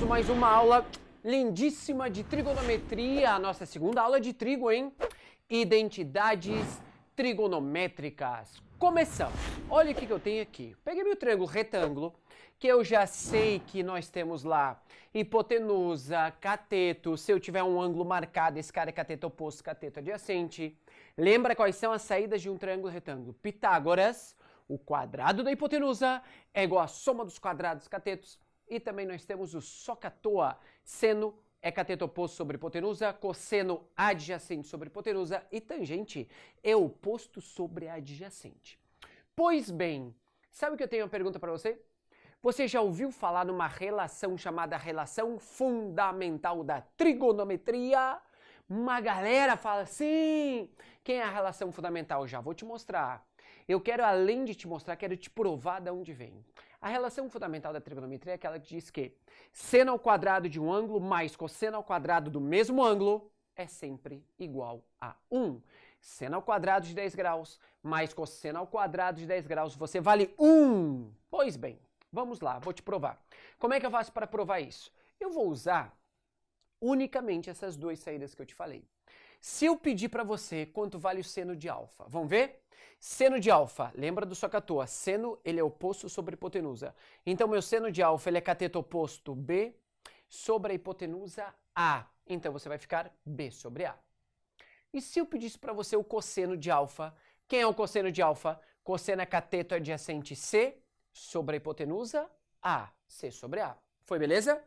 mais uma aula lindíssima de trigonometria, a nossa segunda aula de trigo, hein? Identidades trigonométricas. Começamos. Olha o que eu tenho aqui. Peguei meu triângulo retângulo, que eu já sei que nós temos lá hipotenusa, cateto. Se eu tiver um ângulo marcado, esse cara é cateto oposto, cateto adjacente. Lembra quais são as saídas de um triângulo retângulo? Pitágoras, o quadrado da hipotenusa é igual à soma dos quadrados dos catetos. E também nós temos o SOHCAHTOA. Seno é cateto oposto sobre hipotenusa, cosseno adjacente sobre hipotenusa e tangente é oposto sobre adjacente. Pois bem, sabe que eu tenho uma pergunta para você? Você já ouviu falar numa relação chamada relação fundamental da trigonometria? Uma galera fala, sim, quem é a relação fundamental? Já vou te mostrar. Eu quero, além de te mostrar, quero te provar de onde vem. A relação fundamental da trigonometria é aquela que diz que seno ao quadrado de um ângulo mais cosseno ao quadrado do mesmo ângulo é sempre igual a 1. Seno ao quadrado de 10 graus mais cosseno ao quadrado de 10 graus, você vale 1. Pois bem, vamos lá, vou te provar. Como é que eu faço para provar isso? Eu vou usar unicamente essas duas saídas que eu te falei. Se eu pedir para você quanto vale o seno de alfa, vamos ver? Seno de alfa, lembra do SOHCAHTOA, seno ele é oposto sobre hipotenusa. Então meu seno de alfa ele é cateto oposto B sobre a hipotenusa A. Então você vai ficar B sobre A. E se eu pedisse para você o cosseno de alfa, quem é o cosseno de alfa? Cosseno é cateto adjacente C sobre a hipotenusa A, C sobre A. Foi beleza?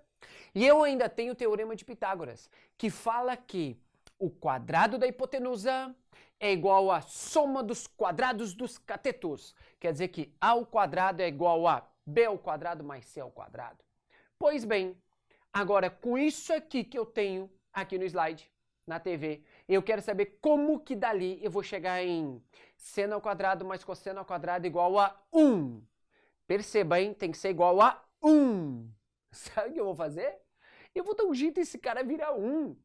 E eu ainda tenho o teorema de Pitágoras, que fala que o quadrado da hipotenusa é igual à soma dos quadrados dos catetos. Quer dizer que A ao quadrado é igual a B ao quadrado mais C ao quadrado. Pois bem, agora com isso aqui que eu tenho aqui no slide, na TV, eu quero saber como que dali eu vou chegar em seno ao quadrado mais cosseno ao quadrado igual a 1. Perceba, hein? Tem que ser igual a 1. Sabe o que eu vou fazer? Eu vou dar um jeito esse cara virar 1.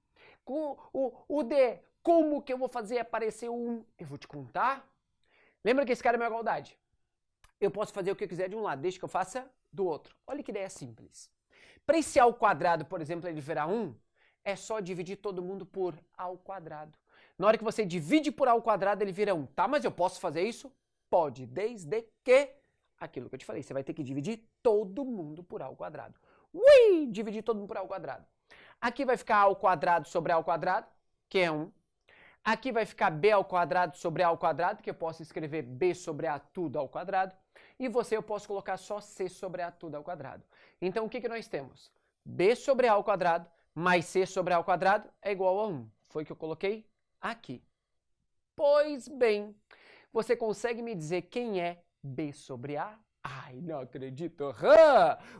Com o D, como que eu vou fazer aparecer 1? Eu vou te contar. Lembra que esse cara é uma igualdade? Eu posso fazer o que eu quiser de um lado, desde que eu faça do outro. Olha que ideia simples. Para esse A ao quadrado, por exemplo, ele virar 1, é só dividir todo mundo por A ao quadrado. Na hora que você divide por A ao quadrado, ele vira 1. Tá, mas eu posso fazer isso? Pode, desde que... Aquilo que eu te falei, você vai ter que dividir todo mundo por A ao quadrado. Ui! Dividir todo mundo por A ao quadrado. Aqui vai ficar A ao quadrado sobre A ao quadrado, que é 1. Aqui vai ficar B ao quadrado sobre A ao quadrado, que eu posso escrever B sobre A tudo ao quadrado. E eu posso colocar só C sobre A tudo ao quadrado. Então, o que nós temos? B sobre A ao quadrado mais C sobre A ao quadrado é igual a 1. Foi o que eu coloquei aqui. Pois bem, você consegue me dizer quem é B sobre A? Ai, não acredito.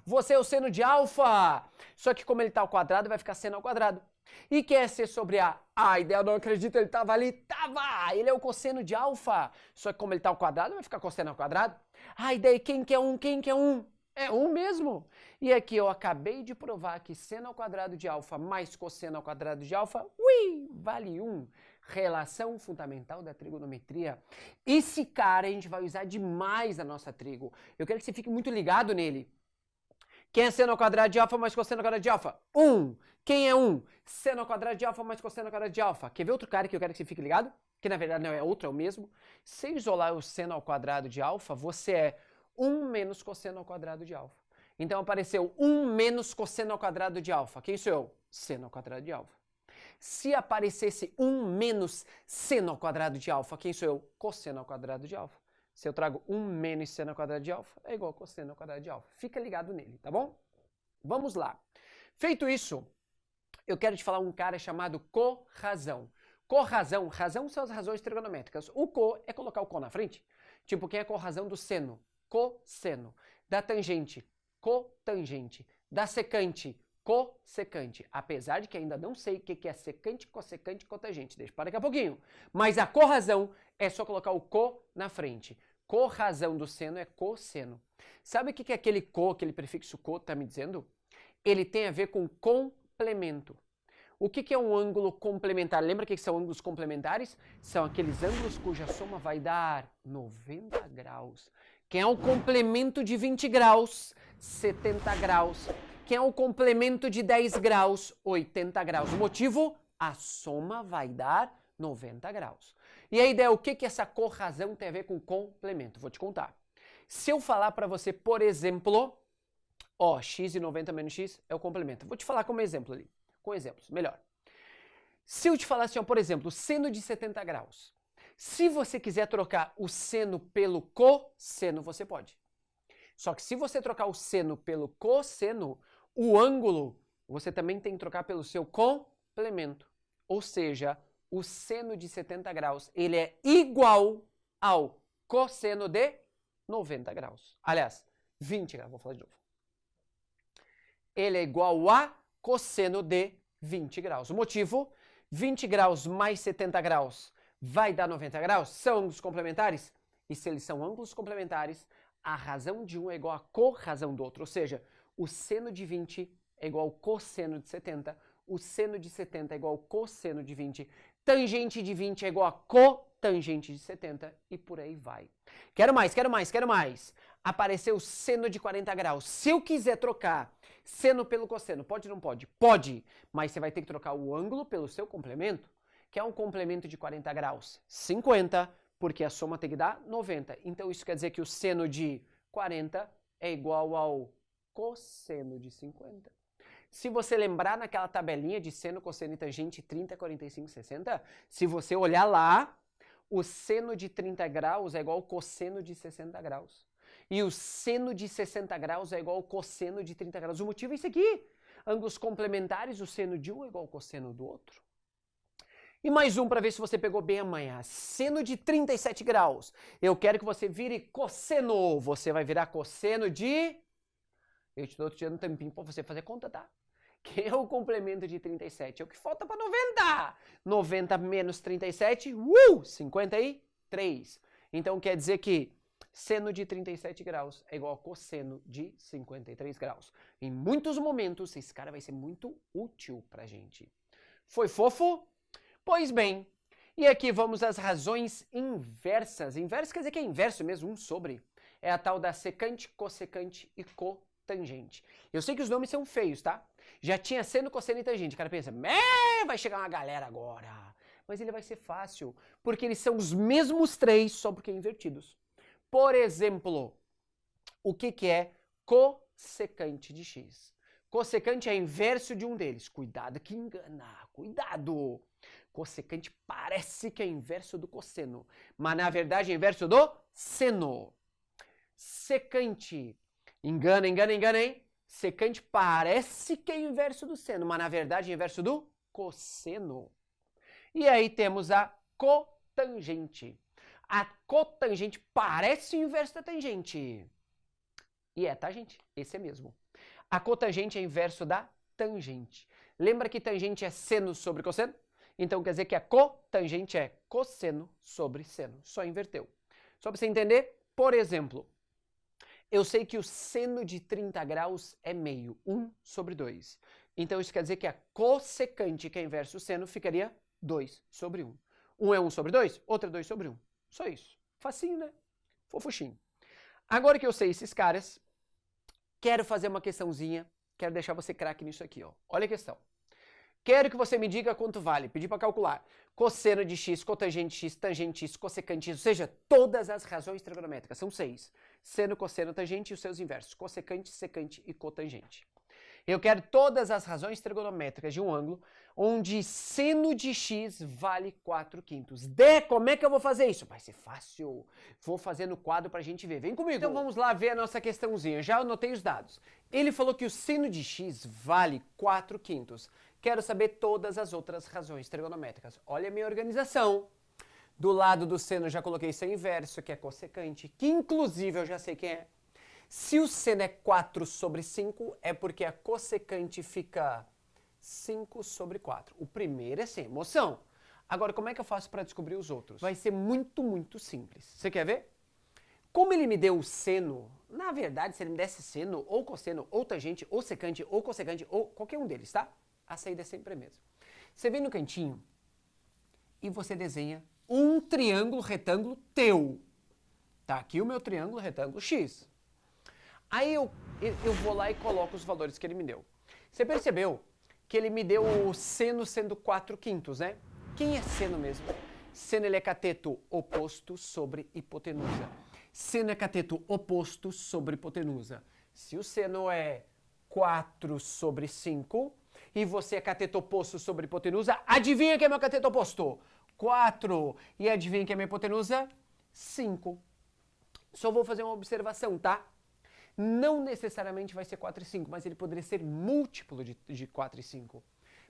Você é o seno de alfa. Só que como ele está ao quadrado, vai ficar seno ao quadrado. E quem é C sobre A? Ai, eu não acredito, ele estava ali. Tava! Ele é o cosseno de alfa. Só que como ele está ao quadrado, vai ficar cosseno ao quadrado. Ai, daí quem que é 1? Quem que é 1? É 1 mesmo. E aqui eu acabei de provar que seno ao quadrado de alfa mais cosseno ao quadrado de alfa, ui, vale 1. Relação fundamental da trigonometria. Esse cara a gente vai usar demais na nossa trigo. Eu quero que você fique muito ligado nele. Quem é seno ao quadrado de alfa mais cosseno ao quadrado de alfa? 1. Quem é 1? Seno ao quadrado de alfa mais cosseno ao quadrado de alfa. Quer ver outro cara que eu quero que você fique ligado? Que na verdade não é outro, é o mesmo. Se isolar o seno ao quadrado de alfa, você é 1 menos cosseno ao quadrado de alfa. Então apareceu 1 menos cosseno ao quadrado de alfa. Quem sou eu? Seno ao quadrado de alfa. Se aparecesse 1 menos seno ao quadrado de alfa, quem sou eu? Cosseno ao quadrado de alfa. Se eu trago 1 menos seno ao quadrado de alfa, é igual a cosseno ao quadrado de alfa. Fica ligado nele, tá bom? Vamos lá. Feito isso, eu quero te falar um cara chamado corrazão. Corrazão, razão são as razões trigonométricas. O co é colocar o co na frente. Tipo, quem é corrazão do seno? Cosseno. Da tangente, cotangente. Da secante, cossecante. Apesar de que ainda não sei o que é secante, cossecante e cotangente. Deixa para daqui a pouquinho. Mas a corrazão é só colocar o co na frente. Corrazão do seno é cosseno. Sabe o que é aquele co, aquele prefixo co está me dizendo? Ele tem a ver com complemento. O que é um ângulo complementar? Lembra o que são ângulos complementares? São aqueles ângulos cuja soma vai dar 90 graus. Quem é o complemento de 20 graus? 70 graus. que é o complemento de 10 graus, 80 graus. O motivo? A soma vai dar 90 graus. E a ideia, o que essa corrazão tem a ver com complemento? Vou te contar. Se eu falar para você, por exemplo, ó, x e 90 menos x é o complemento. Vou te falar como exemplo ali. Com exemplos, melhor. Se eu te falar assim, ó, por exemplo, seno de 70 graus. Se você quiser trocar o seno pelo cosseno, você pode. Só que se você trocar o seno pelo cosseno, o ângulo você também tem que trocar pelo seu complemento. Ou seja, o seno de 70 graus, ele é igual ao cosseno de 90 graus. Aliás, 20 graus, vou falar de novo. Ele é igual a cosseno de 20 graus. O motivo, 20 graus mais 70 graus vai dar 90 graus? São ângulos complementares? E se eles são ângulos complementares, a razão de um é igual à corrazão do outro. Ou seja, o seno de 20 é igual ao cosseno de 70, o seno de 70 é igual ao cosseno de 20, tangente de 20 é igual a cotangente de 70 e por aí vai. Quero mais, quero mais, quero mais. Apareceu o seno de 40 graus. Se eu quiser trocar seno pelo cosseno, pode ou não pode? Pode, mas você vai ter que trocar o ângulo pelo seu complemento, que é um complemento de 40 graus, 50, porque a soma tem que dar 90. Então isso quer dizer que o seno de 40 é igual ao cosseno de 50. Se você lembrar naquela tabelinha de seno, cosseno e tangente 30, 45, 60, se você olhar lá, o seno de 30 graus é igual ao cosseno de 60 graus. E o seno de 60 graus é igual ao cosseno de 30 graus. O motivo é isso aqui. Ângulos complementares, o seno de um é igual ao cosseno do outro. E mais um para ver se você pegou bem amanhã. Seno de 37 graus. Eu quero que você vire cosseno. Você vai virar cosseno de... Eu te dou um tempinho para você fazer conta, tá? Que é o complemento de 37. É o que falta para 90. 90 menos 37, 53. Então quer dizer que seno de 37 graus é igual a cosseno de 53 graus. Em muitos momentos, esse cara vai ser muito útil pra gente. Foi fofo? Pois bem, e aqui vamos às razões inversas. Inverso quer dizer que é inverso mesmo, 1 sobre. É a tal da secante, cossecante e cotangente. Eu sei que os nomes são feios, tá? Já tinha seno, cosseno e tangente. O cara pensa, vai chegar uma galera agora. Mas ele vai ser fácil, porque eles são os mesmos três, só porque invertidos. Por exemplo, o que é cossecante de x? Cossecante é inverso de um deles. Cuidado que engana, cuidado! Cossecante parece que é inverso do cosseno, mas na verdade é inverso do seno. Secante, engana, hein? Secante parece que é inverso do seno, mas na verdade é inverso do cosseno. E aí temos a cotangente. A cotangente parece o inverso da tangente. E tá, gente? Esse é mesmo. A cotangente é inverso da tangente. Lembra que tangente é seno sobre cosseno? Então quer dizer que a cotangente é cosseno sobre seno. Só inverteu. Só para você entender, por exemplo, eu sei que o seno de 30 graus é meio, 1 sobre 2. Então isso quer dizer que a cossecante, que é inverso do seno, ficaria 2 sobre 1. Um é 1 sobre 2, outro é 2 sobre 1. Só isso. Facinho, né? Fofuchinho. Agora que eu sei esses caras, quero fazer uma questãozinha, quero deixar você craque nisso aqui, ó. Olha a questão. Quero que você me diga quanto vale, pedi para calcular, cosseno de x, cotangente x, tangente x, cossecante x, ou seja, todas as razões trigonométricas, são 6. Seno, cosseno, tangente e os seus inversos, cossecante, secante e cotangente. Eu quero todas as razões trigonométricas de um ângulo onde seno de x vale 4/5. Como é que eu vou fazer isso? Vai ser fácil. Vou fazer no quadro pra gente ver. Vem comigo. Então vamos lá ver a nossa questãozinha. Já anotei os dados. Ele falou que o seno de x vale 4/5. Quero saber todas as outras razões trigonométricas. Olha a minha organização. Do lado do seno eu já coloquei seu inverso, que é cossecante, que inclusive eu já sei quem é. Se o seno é 4 sobre 5, é porque a cossecante fica 5 sobre 4. O primeiro é sem emoção. Agora, como é que eu faço para descobrir os outros? Vai ser muito, muito simples. Você quer ver? Como ele me deu o seno, na verdade, se ele me desse seno, ou cosseno, ou tangente, ou secante, ou cossecante, ou qualquer um deles, tá? A saída é sempre a mesma. Você vem no cantinho e você desenha um triângulo retângulo teu. Tá aqui o meu triângulo retângulo X. Aí eu eu vou lá e coloco os valores que ele me deu. Você percebeu que ele me deu o seno sendo 4/5, né? Quem é seno mesmo? Seno ele é cateto oposto sobre hipotenusa. Seno é cateto oposto sobre hipotenusa. Se o seno é 4/5 e você é cateto oposto sobre hipotenusa, adivinha que é meu cateto oposto? 4. E adivinha que é minha hipotenusa? 5. Só vou fazer uma observação, tá? Não necessariamente vai ser 4/5, mas ele poderia ser múltiplo de 4/5.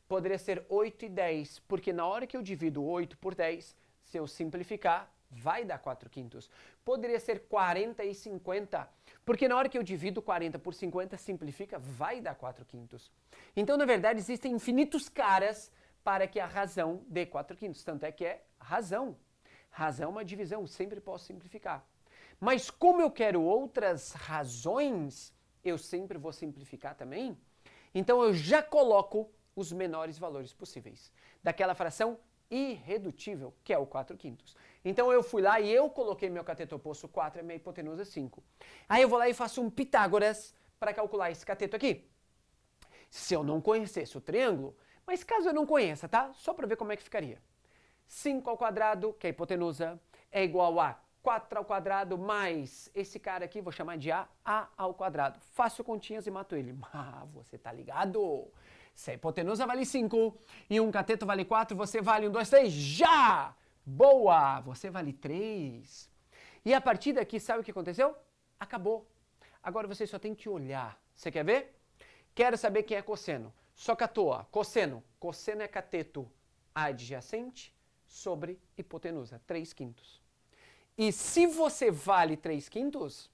Poderia ser 8/10, porque na hora que eu divido 8 por 10, se eu simplificar, vai dar 4/5. Poderia ser 40/50, porque na hora que eu divido 40 por 50, simplifica, vai dar 4/5. Então, na verdade, existem infinitos caras para que a razão dê 4/5. Tanto é que é razão. Razão é uma divisão, sempre posso simplificar. Mas como eu quero outras razões, eu sempre vou simplificar também. Então eu já coloco os menores valores possíveis daquela fração irredutível, que é o 4/5. Então eu fui lá e eu coloquei meu cateto oposto 4 e minha hipotenusa 5. Aí eu vou lá e faço um Pitágoras para calcular esse cateto aqui. Se eu não conhecesse o triângulo, mas caso eu não conheça, tá? Só para ver como é que ficaria. 5 ao quadrado, que é a hipotenusa, é igual a 4 ao quadrado mais esse cara aqui, vou chamar de A ao quadrado. Faço continhas e mato ele. Ah, você tá ligado? Se a hipotenusa vale 5 e um cateto vale 4, você vale 1, 2, 3, já! Boa! Você vale 3. E a partir daqui, sabe o que aconteceu? Acabou. Agora você só tem que olhar. Você quer ver? Quero saber quem é cosseno. Só que à toa. Cosseno. Cosseno é cateto adjacente sobre hipotenusa, 3/5. E se você vale 3/5,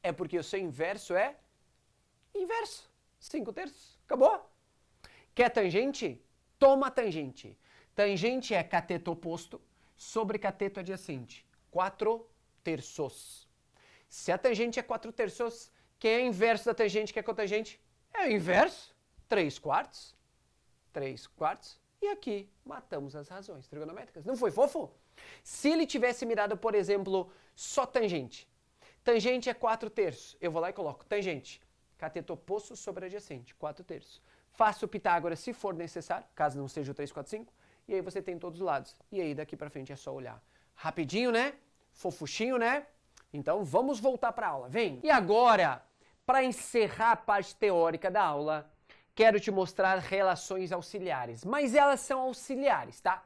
é porque o seu inverso é inverso, 5/3. Acabou? Quer tangente? Toma tangente. Tangente é cateto oposto sobre cateto adjacente, 4/3. Se a tangente é 4/3, quem é o inverso da tangente que é cotangente? É o inverso, 3/4. 3/4. E aqui matamos as razões trigonométricas. Não foi fofo? Se ele tivesse me dado, por exemplo, só tangente. Tangente é 4/3. Eu vou lá e coloco tangente. Cateto oposto sobre adjacente, 4/3. Faço Pitágoras se for necessário, caso não seja o 3, 4, 5. E aí você tem todos os lados. E aí daqui pra frente é só olhar. Rapidinho, né? Fofuchinho, né? Então vamos voltar pra aula. Vem! E agora, para encerrar a parte teórica da aula, quero te mostrar relações auxiliares. Mas elas são auxiliares, tá?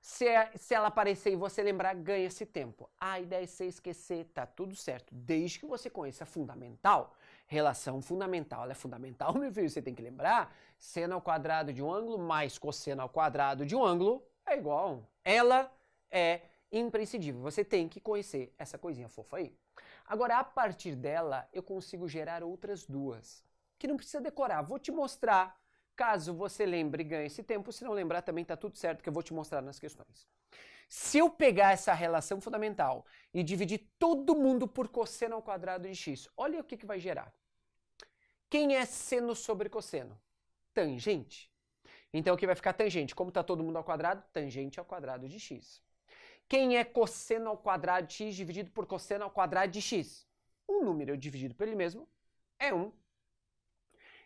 Se ela aparecer e você lembrar, ganha-se tempo. A ideia é você esquecer, tá tudo certo. Desde que você conheça a fundamental. Relação fundamental, ela é fundamental, meu filho. Você tem que lembrar, seno ao quadrado de um ângulo mais cosseno ao quadrado de um ângulo é igual a 1. Ela é imprescindível. Você tem que conhecer essa coisinha fofa aí. Agora, a partir dela, eu consigo gerar outras duas, que não precisa decorar. Vou te mostrar. Caso você lembre e ganhe esse tempo, se não lembrar também tá tudo certo, que eu vou te mostrar nas questões. Se eu pegar essa relação fundamental e dividir todo mundo por cosseno ao quadrado de x, olha o que vai gerar. Quem é seno sobre cosseno? Tangente. Então aqui vai ficar tangente. Como está todo mundo ao quadrado? Tangente ao quadrado de x. Quem é cosseno ao quadrado de x dividido por cosseno ao quadrado de x? Um número dividido por ele mesmo é 1.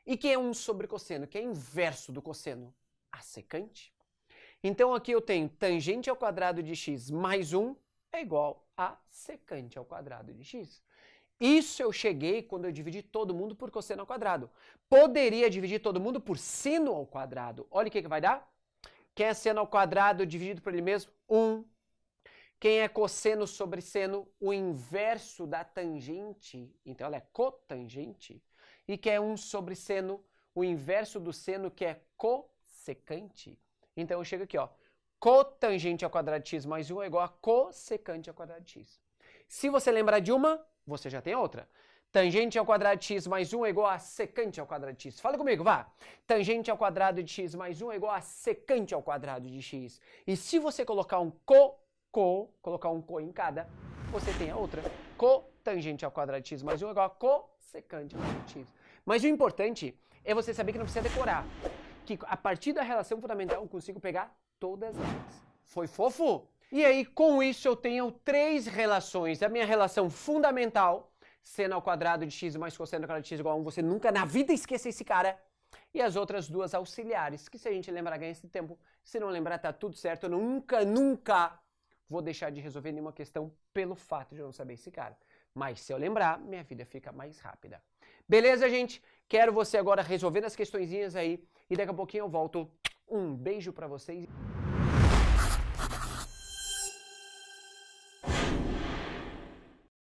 E quem é 1 sobre cosseno? Que é inverso do cosseno? A secante. Então aqui eu tenho tangente ao quadrado de x mais 1 é igual a secante ao quadrado de x. Isso eu cheguei quando eu dividi todo mundo por cosseno ao quadrado. Poderia dividir todo mundo por seno ao quadrado. Olha o que vai dar. Quem é seno ao quadrado dividido por ele mesmo? 1. Quem é cosseno sobre seno? O inverso da tangente. Então ela é cotangente. E que é 1 sobre seno, o inverso do seno, que é cossecante. Então eu chego aqui, ó. Cotangente ao quadrado de x mais 1 é igual a cossecante ao quadrado de x. Se você lembrar de uma, você já tem outra. Tangente ao quadrado de x mais 1 é igual a secante ao quadrado de x. Fala comigo, vá. Tangente ao quadrado de x mais 1 é igual a secante ao quadrado de x. E se você colocar um colocar um co em cada, você tem a outra. Cotangente ao quadrado de x mais 1 é igual a cossecante ao quadrado de x. Mas o importante é você saber que não precisa decorar. Que a partir da relação fundamental eu consigo pegar todas elas. Foi fofo? E aí, com isso, eu tenho 3 relações. A minha relação fundamental seno ao quadrado de x mais cosseno ao quadrado de x igual a 1, você nunca na vida esqueça esse cara. E as outras duas auxiliares, que se a gente lembrar ganha esse tempo, se não lembrar tá tudo certo, eu nunca vou deixar de resolver nenhuma questão pelo fato de eu não saber esse cara. Mas se eu lembrar, minha vida fica mais rápida. Beleza, gente? Quero você agora resolvendo as questõezinhas aí e daqui a pouquinho eu volto. Um beijo pra vocês.